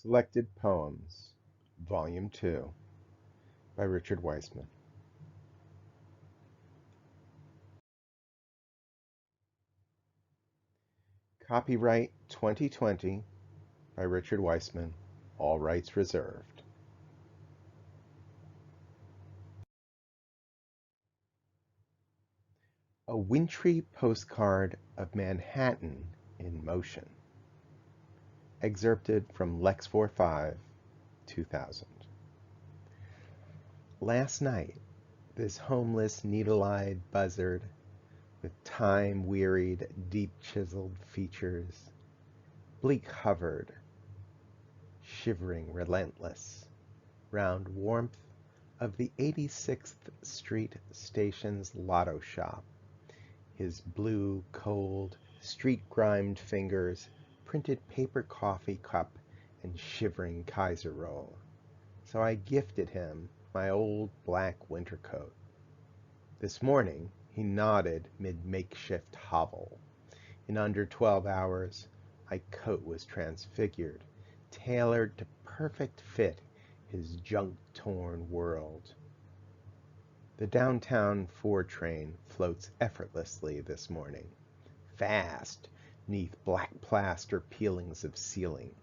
Selected Poems, Volume 2, by Richard Weissman. Copyright 2020 by Richard Weissman, all rights reserved. A wintry postcard of Manhattan in motion. Excerpted from Lex 45, 2000. Last night, this homeless, needle-eyed buzzard with time-wearied, deep-chiseled features, bleak hovered, shivering relentless, round warmth of the 86th Street Station's lotto shop. His blue, cold, street-grimed fingers printed paper coffee cup and shivering Kaiser roll. So I gifted him my old black winter coat. This morning he nodded mid-makeshift hovel. In under 12 hours, my coat was transfigured, tailored to perfect fit his junk-torn world. The downtown 4 train floats effortlessly this morning, fast, 'neath black plaster peelings of ceiling,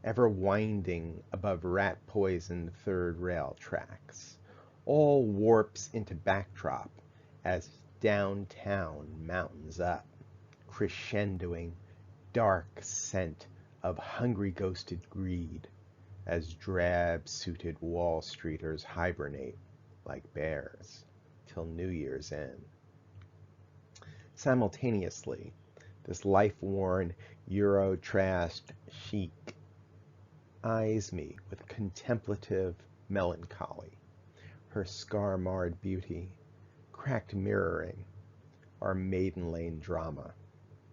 ever winding above rat-poisoned third rail tracks. All warps into backdrop as downtown mountains up, crescendoing dark scent of hungry ghosted greed as drab-suited Wall Streeters hibernate like bears till New Year's end. Simultaneously, this life-worn, Euro-trashed chic eyes me with contemplative melancholy, her scar-marred beauty cracked mirroring our Maiden Lane drama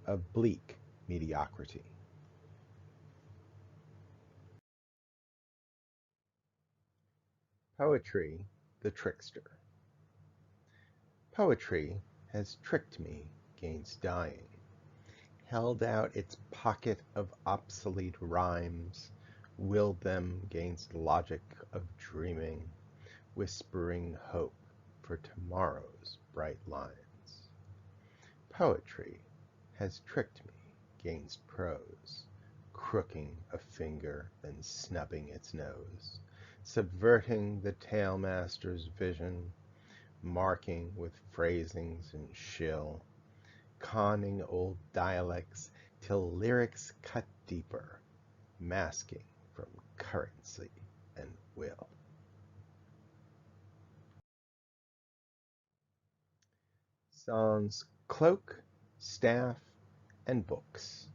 of bleak mediocrity. Poetry, the trickster. Poetry has tricked me 'gainst dying, held out its pocket of obsolete rhymes, willed them 'gainst logic of dreaming, whispering hope for tomorrow's bright lines. Poetry has tricked me 'gainst prose, crooking a finger then snubbing its nose, subverting the tale-master's vision, marking with phrasings and shill, conning old dialects till lyrics cut deeper, masking from currency and will. Sans cloak, staff, and books.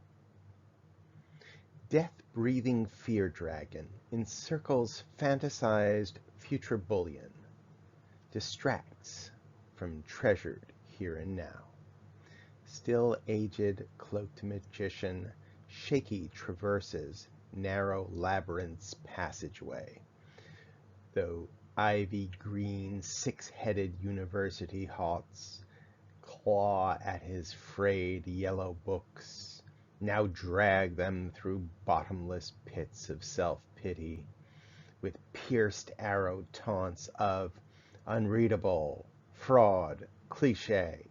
Death-breathing fear dragon encircles fantasized future bullion, distracts from treasured here and now. Still aged cloaked magician, shaky traverses narrow labyrinth's passageway, though ivy-green six-headed university halts claw at his frayed yellow books, now drag them through bottomless pits of self-pity, with pierced arrow taunts of unreadable, fraud, cliché,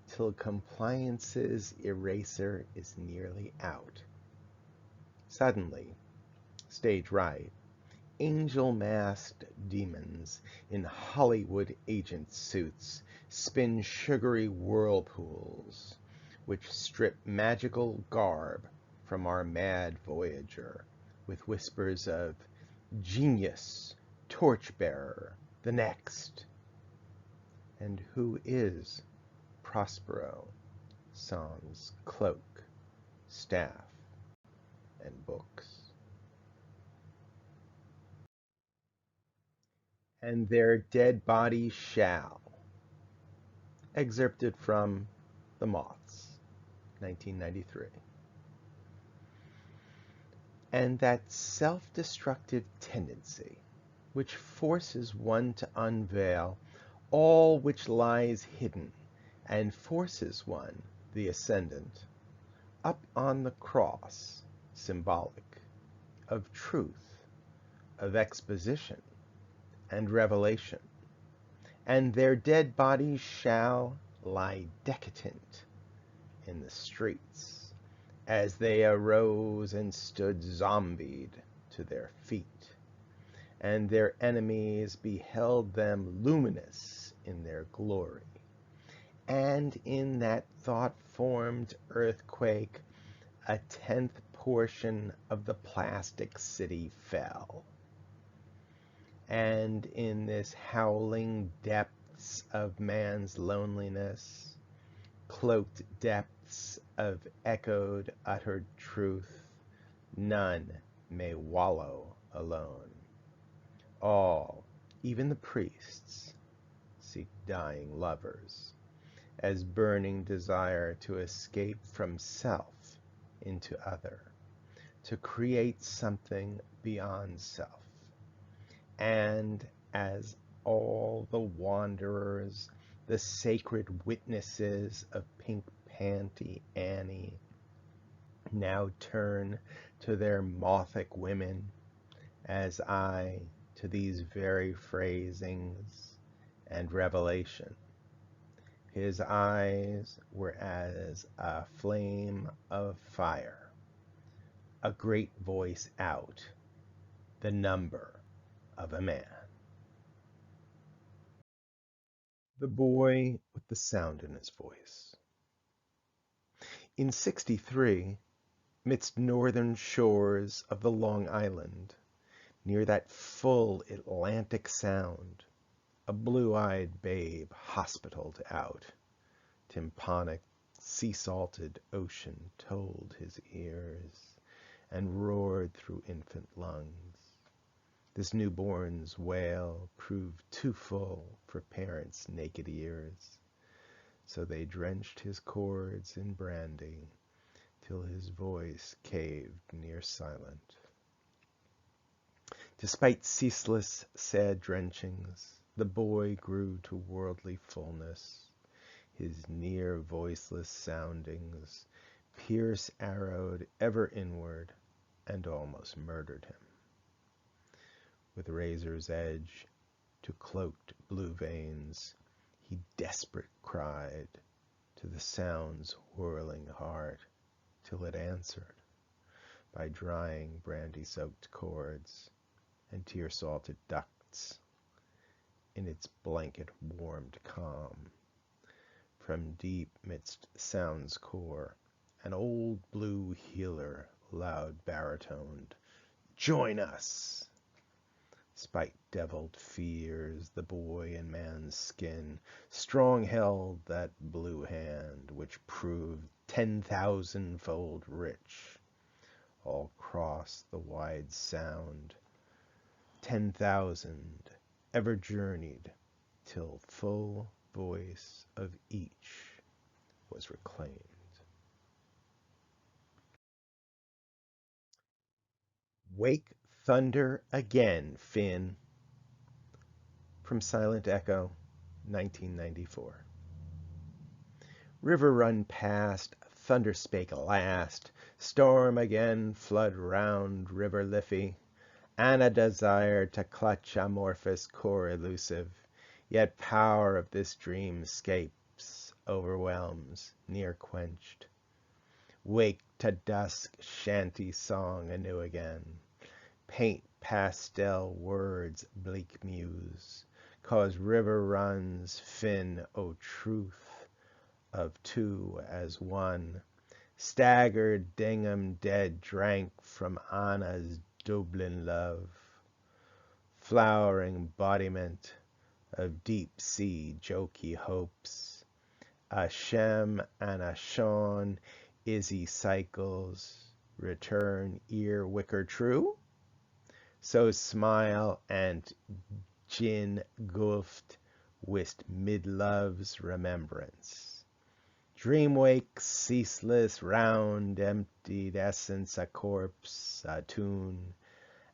till compliance's eraser is nearly out. Suddenly, stage right, angel-masked demons in Hollywood agent suits spin sugary whirlpools, which strip magical garb from our mad voyager with whispers of genius, torchbearer, the next. And who is Prospero, sans cloak, staff, and books? And their dead bodies shall. Excerpted from The Moths, 1993. And that self-destructive tendency which forces one to unveil all which lies hidden and forces one, the ascendant, up on the cross, symbolic of truth, of exposition and revelation, and their dead bodies shall lie decadent in the streets as they arose and stood zombied to their feet, and their enemies beheld them luminous in their glory. And in that thought-formed earthquake, a 10th portion of the plastic city fell. And in this howling depths of man's loneliness, cloaked depths of echoed, uttered truth, none may wallow alone. All, even the priests, seek dying lovers, as burning desire to escape from self into other, to create something beyond self. And as all the wanderers, the sacred witnesses of Pink Panty Annie, now turn to their Mothic women, as I to these very phrasings and revelation. His eyes were as a flame of fire, a great voice out, the number of a man. The boy with the sound in his voice. In '63, midst northern shores of the Long Island, near that full Atlantic sound, a blue-eyed babe hospitaled out. Tympanic, sea-salted ocean told his ears, and roared through infant lungs. This newborn's wail proved too full for parents' naked ears, so they drenched his chords in brandy, till his voice caved near silent. Despite ceaseless sad drenchings, the boy grew to worldly fullness. His near voiceless soundings pierce-arrowed ever inward, and almost murdered him. With razor's edge to cloaked blue veins, he desperate cried to the sound's whirling heart, till it answered by drying brandy-soaked chords and tear-salted ducts in its blanket-warmed calm. From deep midst sound's core, an old blue healer loud baritoned, "Join us!" Spite-deviled fears the boy in man's skin, strong held that blue hand, which proved 10,000-fold rich, all cross the wide sound. 10,000 ever journeyed, till full voice of each was reclaimed. Wake thunder again, Finn. From Silent Echo, 1994. River run past, thunder spake last, storm again, flood round river Liffey. Anna desired to clutch amorphous core elusive, yet power of this dream scapes, overwhelms, near quenched. Wake to dusk, shanty song anew again. Paint pastel words, bleak muse, cause river runs, Finn, O truth of two as one. Staggered Dingham dead drank from Anna's Dublin love, flowering embodiment of deep-sea jokey hopes. A Shem and a Sean, Izzy cycles, return ear wicker true? So smile and gin gulfed whist mid-love's remembrance. Dream wake ceaseless, round emptied essence, a corpse, a tune,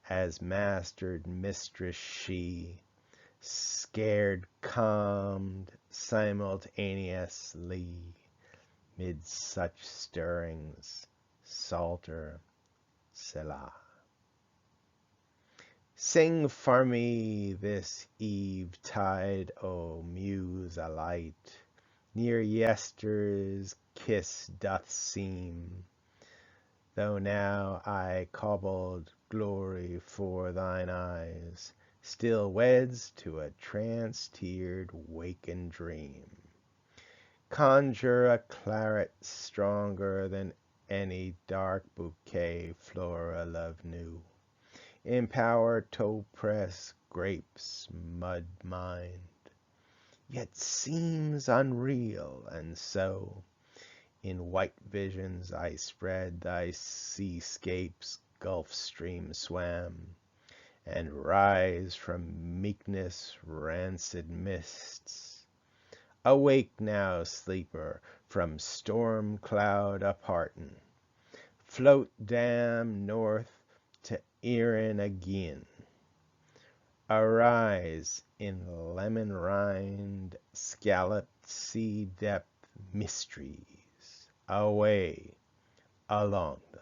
as mastered mistress she, scared calmed simultaneously, mid such stirrings, Psalter, Selah. Sing for me this eventide, O muse alight, near yester's kiss doth seem, though now I cobbled glory for thine eyes, still weds to a trance-tiered wakened dream. Conjure a claret stronger than any dark bouquet Flora love knew. Empower to press grapes mud mind, yet seems unreal, and so in white visions I spread thy seascape's gulf stream swam, and rise from meekness rancid mists. Awake now, sleeper, from storm cloud apparten. Float damn north to Erin again. Arise in lemon rind, scalloped sea depth mysteries. Away along the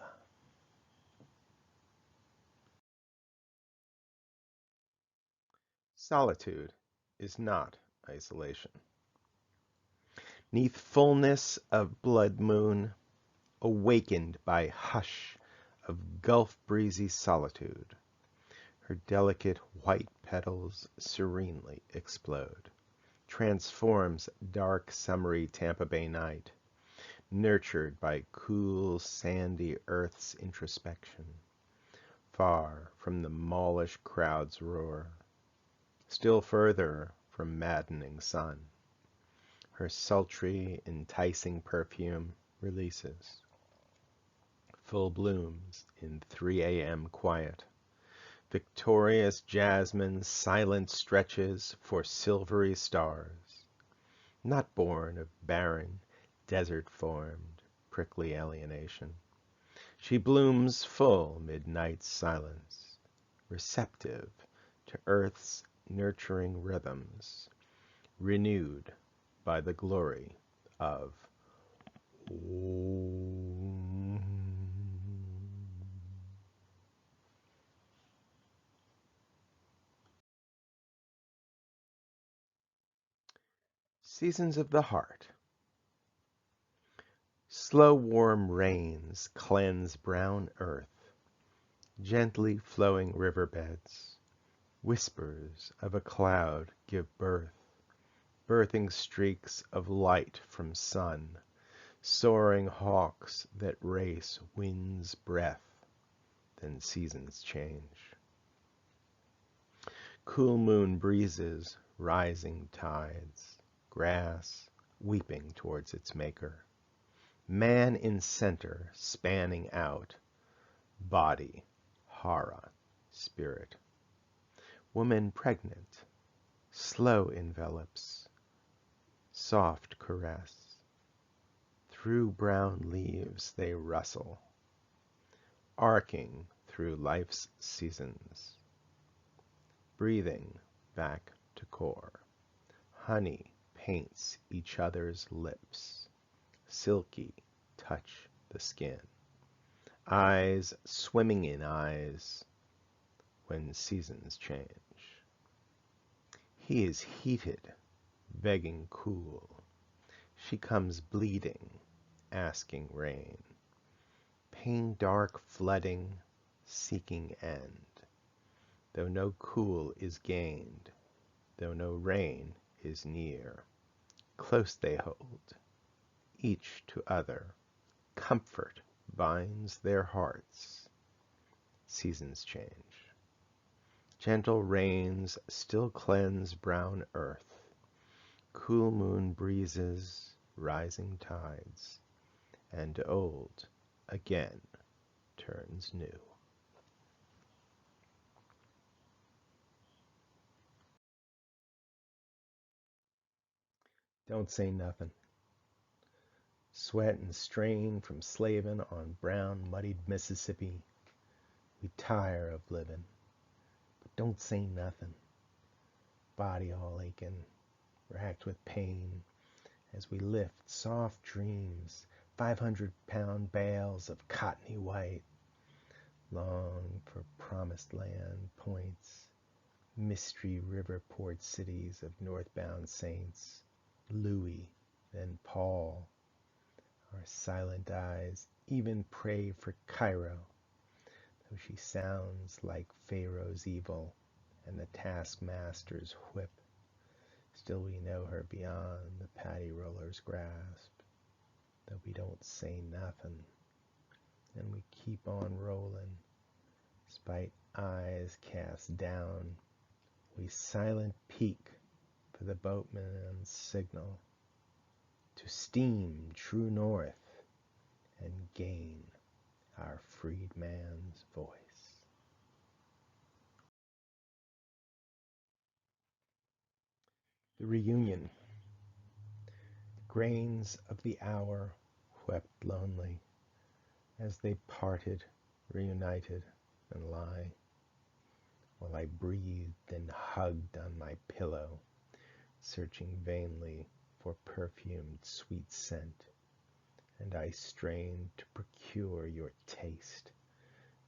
solitude is not isolation. Neath fullness of blood moon, awakened by hush of gulf breezy solitude, her delicate white petals serenely explode, transforms dark summery Tampa Bay night, nurtured by cool sandy earth's introspection, far from the mallish crowd's roar, still further from maddening sun. Her sultry, enticing perfume releases, full blooms in 3 a.m. quiet, victorious jasmine silent stretches for silvery stars, not born of barren, desert-formed, prickly alienation. She blooms full mid night's silence, receptive to earth's nurturing rhythms, renewed by the glory of Om. Seasons of the Heart. Slow warm rains cleanse brown earth, gently flowing riverbeds, whispers of a cloud give birth, birthing streaks of light from sun, soaring hawks that race wind's breath, then seasons change. Cool moon breezes, rising tides, grass weeping towards its maker, man in center spanning out, body, hara, spirit, woman pregnant, slow envelops, soft caress, through brown leaves they rustle, arcing through life's seasons, breathing back to core. Honey paints each other's lips, silky touch the skin. Eyes swimming in eyes when seasons change. He is heated, begging cool. She comes bleeding, asking rain. Pain dark flooding, seeking end. Though no cool is gained, though no rain is near, close they hold, each to other. Comfort binds their hearts. Seasons change. Gentle rains still cleanse brown earth. Cool moon breezes, rising tides, and old again turns new. Don't say nothing. Sweat and strain from slavin' on brown, muddied Mississippi. We tire of living, but don't say nothing. Body all aching, racked with pain, as we lift soft dreams, 500-pound bales of cottony white, long for promised land points, mystery river port cities of northbound saints, Louis, then Paul. Our silent eyes even pray for Cairo, though she sounds like Pharaoh's evil and the taskmaster's whip. Still we know her beyond the paddy roller's grasp, though we don't say nothing, and we keep on rolling, spite eyes cast down. We silent peak for the boatman's signal to steam true north and gain our freedman's voice. The reunion. Grains of the hour wept lonely as they parted, reunited, and lie, while I breathed and hugged on my pillow, searching vainly for perfumed sweet scent, and I strained to procure your taste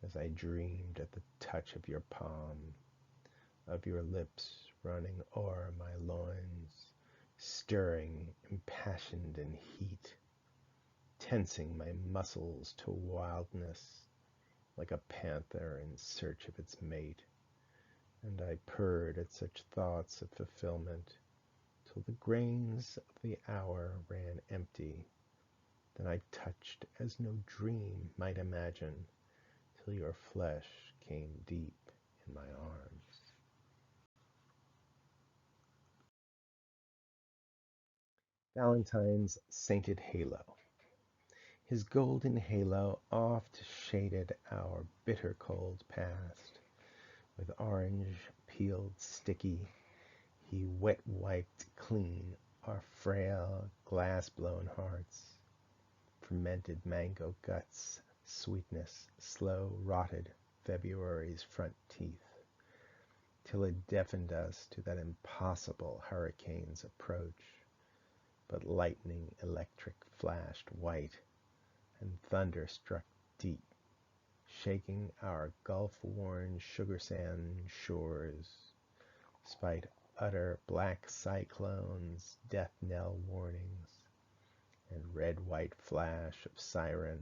as I dreamed at the touch of your palm, of your lips running o'er my loins, stirring, impassioned in heat, tensing my muscles to wildness like a panther in search of its mate. And I purred at such thoughts of fulfillment till the grains of the hour ran empty. Then I touched as no dream might imagine, till your flesh came deep in my arms. Valentine's sainted halo. His golden halo oft shaded our bitter cold past. With orange peeled sticky, he wet wiped clean our frail glass-blown hearts. Fermented mango guts, sweetness, slow rotted February's front teeth, till it deafened us to that impossible hurricane's approach. But lightning electric flashed white, and thunder struck deep, shaking our gulf-worn sugar sand shores, spite utter black cyclones, death knell warnings, and red-white flash of siren.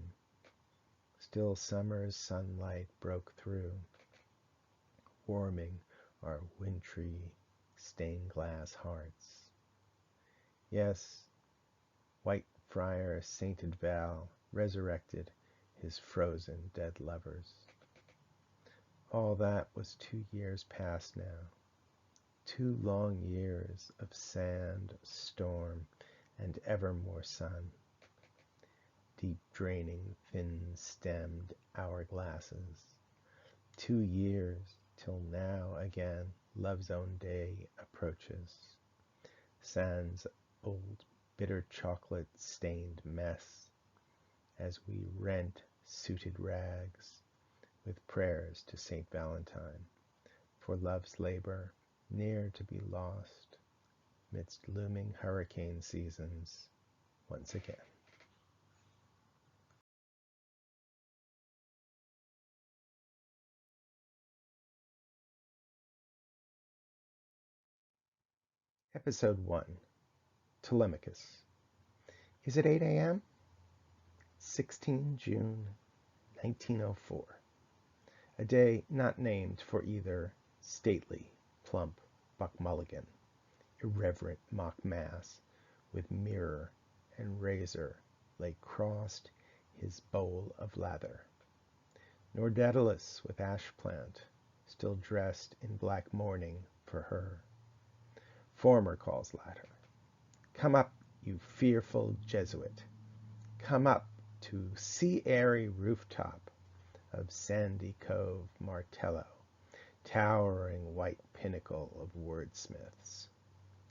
Still summer's sunlight broke through, warming our wintry stained-glass hearts. Yes, white friar sainted Val resurrected his frozen dead lovers. All that was 2 years past now, 2 long years of sand, storm, and ever more sun, deep draining thin-stemmed hourglasses. 2 years till now again love's own day approaches, sans old bitter chocolate-stained mess, as we rent suited rags with prayers to Saint Valentine for love's labor near to be lost midst looming hurricane seasons once again. Episode 1. Telemachus. Is it 8 a.m.? 16 June 1904. A day not named for either stately, plump Buck Mulligan, irreverent mock mass with mirror and razor lay crossed his bowl of lather, nor Daedalus with ash plant, still dressed in black mourning for her. Former calls latter. Come up, you fearful Jesuit. Come up to sea-airy rooftop of Sandy Cove Martello, towering white pinnacle of wordsmiths.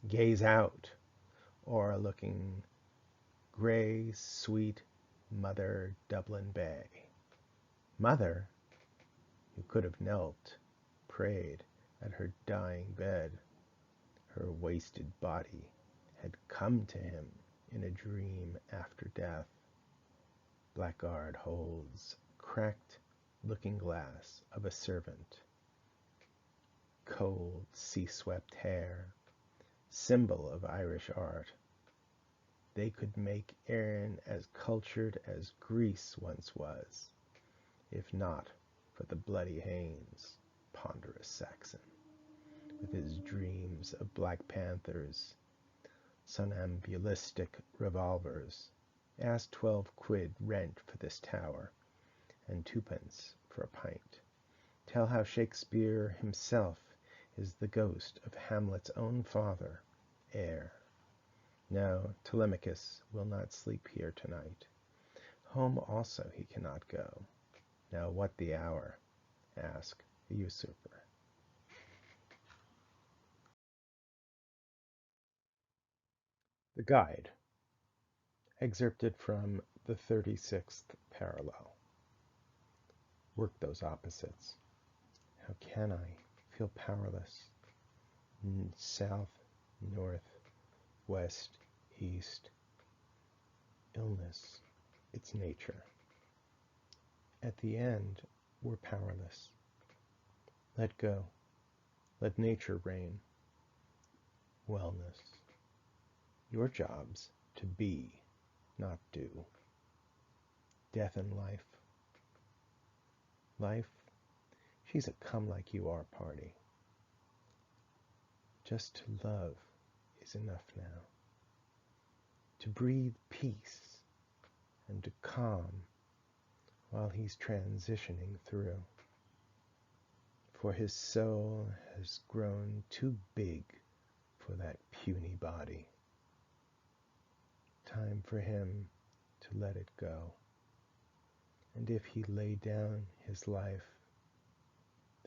Gaze out, o'erlooking grey, sweet Mother Dublin Bay. Mother, who could have knelt, prayed at her dying bed. Her wasted body had come to him in a dream after death. Blackguard holds cracked looking-glass of a servant, cold, sea-swept hair, symbol of Irish art. They could make Erin as cultured as Greece once was, if not for the bloody Haines, ponderous Saxon, with his dreams of Black Panthers, somnambulistic revolvers. Ask 12 quid rent for this tower, and twopence for a pint. Tell how Shakespeare himself is the ghost of Hamlet's own father, heir. No, Telemachus will not sleep here tonight. Home also he cannot go. Now what the hour? Ask the usurper. The Guide, excerpted from the 36th parallel. Work those opposites. How can I feel powerless? South, north, west, east. Illness, its nature. At the end, we're powerless. Let go. Let nature reign. Wellness. Your job's to be, not do. Death and life. Life, she's a come-like-you-are party. Just to love is enough now. To breathe peace and to calm while he's transitioning through. For his soul has grown too big for that puny body. Time for him to let it go. And if he lay down his life,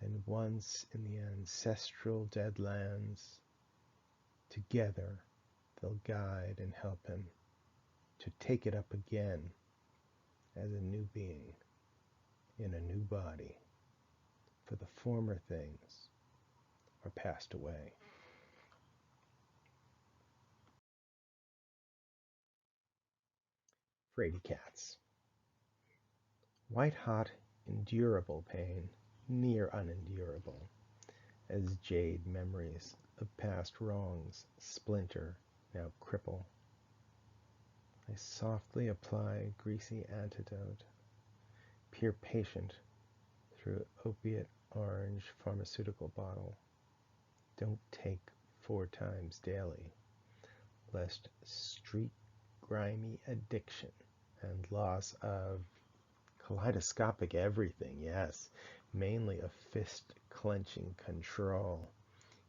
then once in the ancestral dead lands, together they'll guide and help him to take it up again as a new being in a new body, for the former things are passed away. Fraidy cats. White-hot, endurable pain, near unendurable, as jade memories of past wrongs splinter, now cripple. I softly apply greasy antidote, peer patient through opiate orange pharmaceutical bottle. Don't take 4 times daily, lest street grimy addiction and loss of kaleidoscopic everything, yes, mainly a fist-clenching control,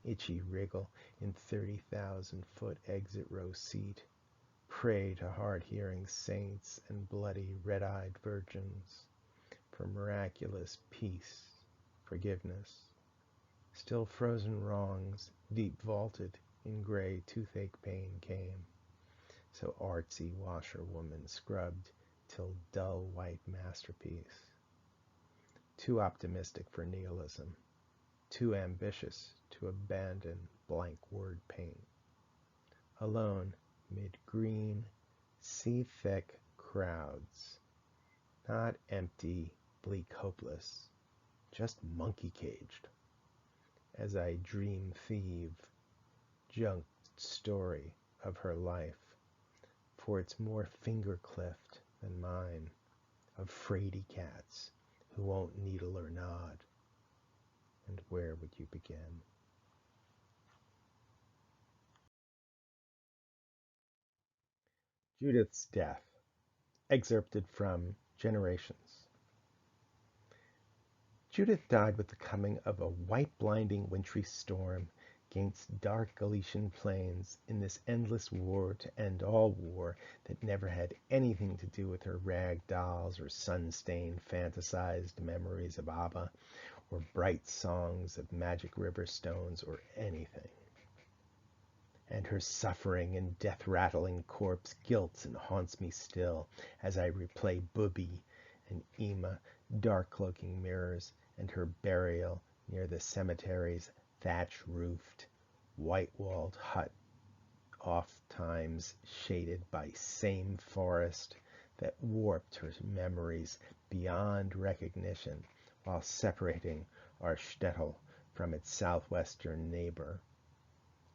itchy wriggle in 30,000-foot exit row seat, pray to hard-hearing saints and bloody red-eyed virgins for miraculous peace, forgiveness, still frozen wrongs deep vaulted in gray toothache pain came, so artsy washerwoman scrubbed till dull white masterpiece. Too optimistic for nihilism, too ambitious to abandon blank word paint. Alone mid green, sea-thick crowds, not empty, bleak, hopeless, just monkey-caged, as I dream thieve, junked story of her life, for it's more finger-cliffed than mine, of fraidy cats who won't needle or nod. And where would you begin? Judith's Death, excerpted from Generations. Judith died with the coming of a white blinding wintry storm against dark Galician plains in this endless war to end all war that never had anything to do with her rag dolls or sun-stained fantasized memories of ABBA or bright songs of Magic River Stones or anything. And her suffering and death-rattling corpse guilts and haunts me still as I replay Booby and Ema, dark-cloaking mirrors, and her burial near the cemetery's thatch-roofed, white-walled hut, oft-times shaded by same forest that warped her memories beyond recognition while separating our shtetl from its southwestern neighbor,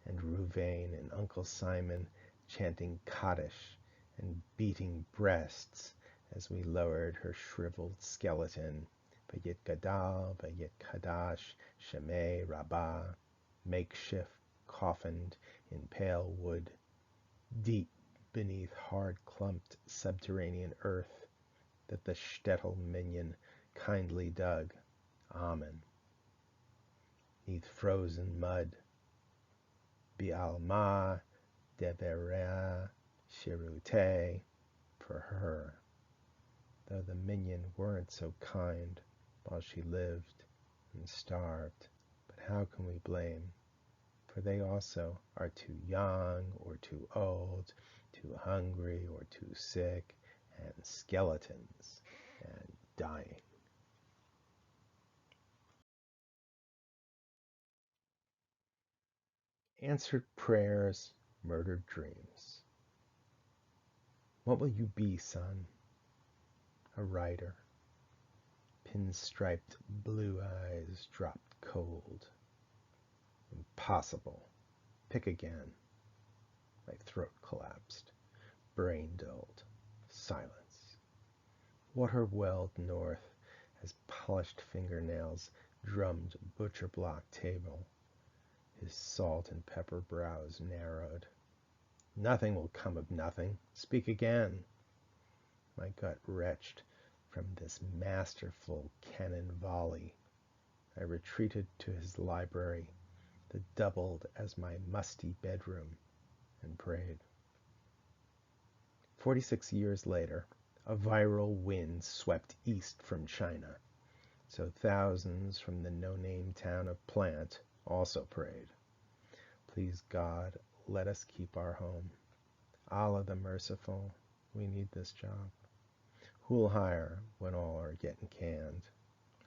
and Ruvain and Uncle Simon chanting Kaddish and beating breasts as we lowered her shriveled skeleton, Vayit Gadal, Vayit Kadash, Shemei Rabbah, makeshift coffined in pale wood, deep beneath hard-clumped subterranean earth that the shtetl minion kindly dug. Amen. Neath frozen mud, Bi'alma Deverea Shirute, for her, though the minion weren't so kind while she lived and starved. But how can we blame? For they also are too young or too old, too hungry or too sick, and skeletons and dying. Answered prayers, murdered dreams. What will you be, son? A writer. Pinstriped blue eyes dropped cold. Impossible. Pick again. My throat collapsed. Brain dulled. Silence. Water welled north as polished fingernails drummed butcher block table. His salt and pepper brows narrowed. Nothing will come of nothing. Speak again. My gut retched from this masterful cannon volley. I retreated to his library that doubled as my musty bedroom and prayed. 46 years later, a viral wind swept east from China, so thousands from the no-name town of Plant also prayed. Please God, let us keep our home. Allah the merciful, we need this job. Who'll hire when all are getting canned?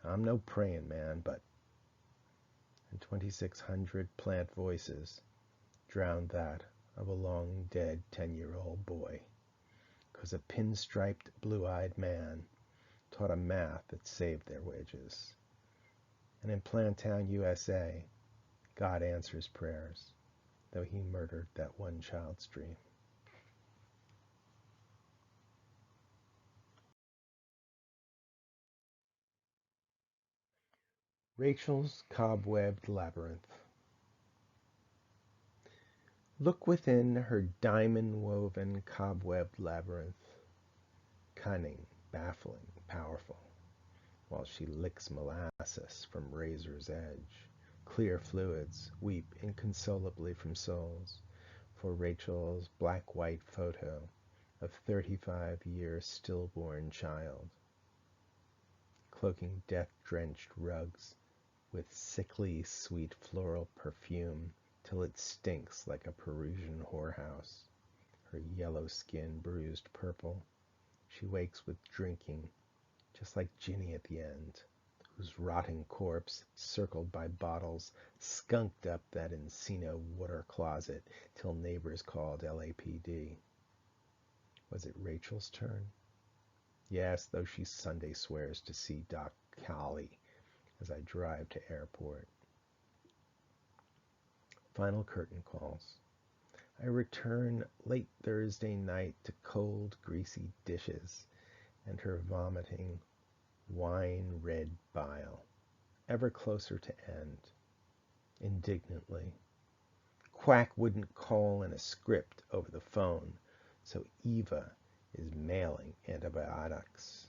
I'm no praying man, but... And 2,600 Plant voices drowned that of a long-dead 10-year-old boy, 'cause a pinstriped, blue-eyed man taught a math that saved their wages. And in Plantown, USA, God answers prayers, though he murdered that one child's dream. Rachel's Cobwebbed Labyrinth. Look within her diamond-woven, cobwebbed labyrinth, cunning, baffling, powerful, while she licks molasses from razor's edge. Clear fluids weep inconsolably from souls for Rachel's black-white photo of 35-year stillborn child, cloaking death-drenched rugs with sickly sweet floral perfume till it stinks like a Perusian whorehouse. Her yellow skin bruised purple, she wakes with drinking, just like Ginny at the end, whose rotting corpse, circled by bottles, skunked up that Encino water closet till neighbors called LAPD. Was it Rachel's turn? Yes, though she Sunday swears to see Doc Cowley as I drive to airport. Final curtain calls. I return late Thursday night to cold, greasy dishes and her vomiting, wine-red bile, ever closer to end. Indignantly. Quack wouldn't call in a script over the phone, so Eva is mailing antibiotics.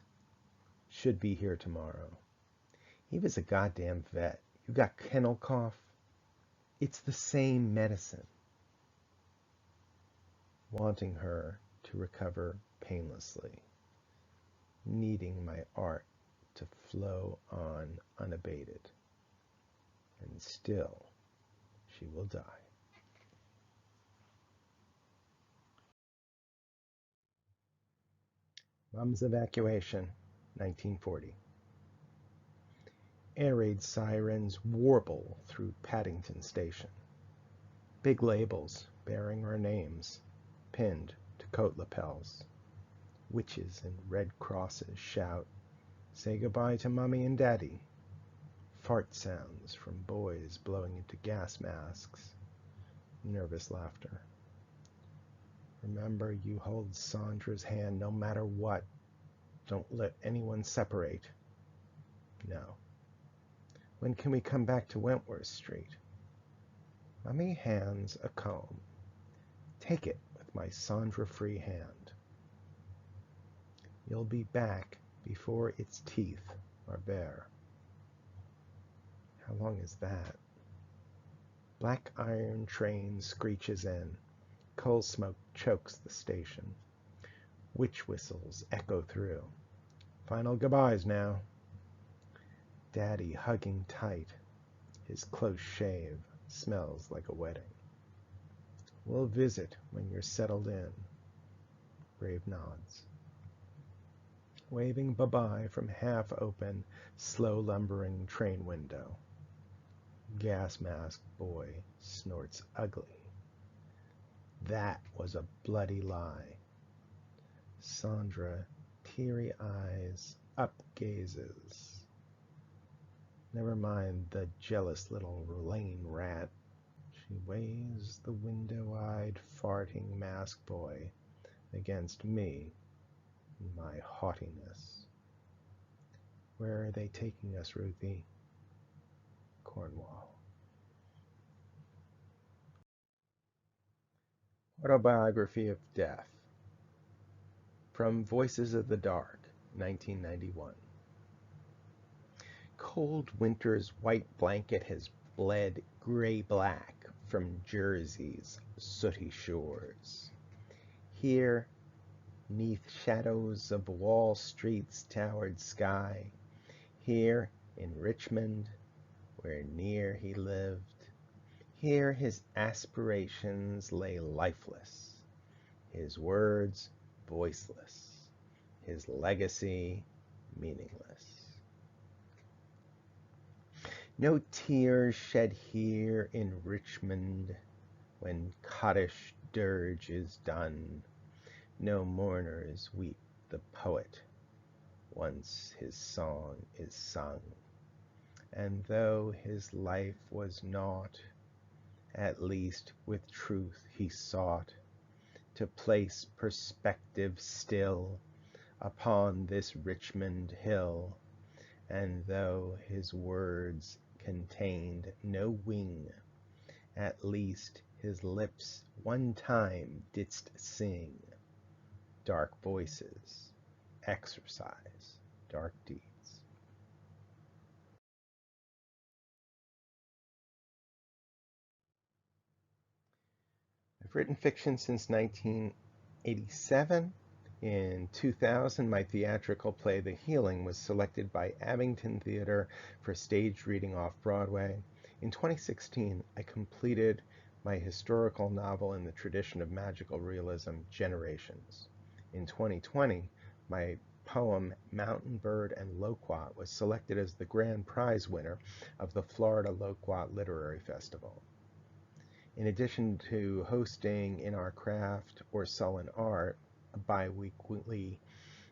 Should be here tomorrow. Eva's a goddamn vet. You got kennel cough? It's the same medicine. Wanting her to recover painlessly, needing my art to flow on unabated, and still she will die. Mom's Evacuation, 1940. Air raid sirens warble through Paddington Station. Big labels bearing our names, pinned to coat lapels. Witches in red crosses shout, Say goodbye to Mommy and Daddy. Fart sounds from boys blowing into gas masks. Nervous laughter. Remember, you hold Sandra's hand no matter what. Don't let anyone separate. No. When can we come back to Wentworth Street? Mommy hands a comb. Take it with my Sandra-free hand. You'll be back before its teeth are bare. How long is that? Black iron train screeches in. Coal smoke chokes the station. Witch whistles echo through. Final goodbyes now. Daddy hugging tight. His close shave smells like a wedding. We'll visit when you're settled in. Brave nods. Waving bye-bye from half-open, slow-lumbering train window. Gas mask boy snorts ugly. That was a bloody lie. Sandra, teary eyes, up gazes. Never mind the jealous little lane rat. She weighs the window-eyed, farting mask boy against me and my haughtiness. Where are they taking us, Ruthie? Cornwall. Autobiography of Death. From Voices of the Dark, 1991. Cold winter's white blanket has bled gray-black from Jersey's sooty shores. Here, 'neath shadows of Wall Street's towered sky, here in Richmond, where near he lived, here his aspirations lay lifeless, his words voiceless, his legacy meaningless. No tears shed here in Richmond when Cottish dirge is done. No mourners weep the poet once his song is sung. And though his life was naught, at least with truth he sought to place perspective still upon this Richmond hill. And though his words contained no wing, at least his lips one time didst sing. Dark voices exercise dark deeds. I've written fiction since 1987. In 2000, my theatrical play, The Healing, was selected by Abington Theater for staged reading off-Broadway. In 2016, I completed my historical novel in the tradition of magical realism, Generations. In 2020, my poem, Mountain Bird and Loquat, was selected as the grand prize winner of the Florida Loquat Literary Festival. In addition to hosting In Our Craft or Sullen Art, a bi-weekly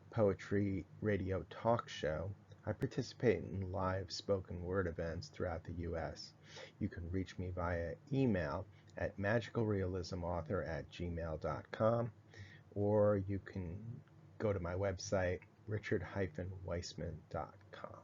poetry radio talk show, I participate in live spoken word events throughout the U.S. You can reach me via email at magicalrealismauthor@gmail.com, or you can go to my website, richard-weissman.com.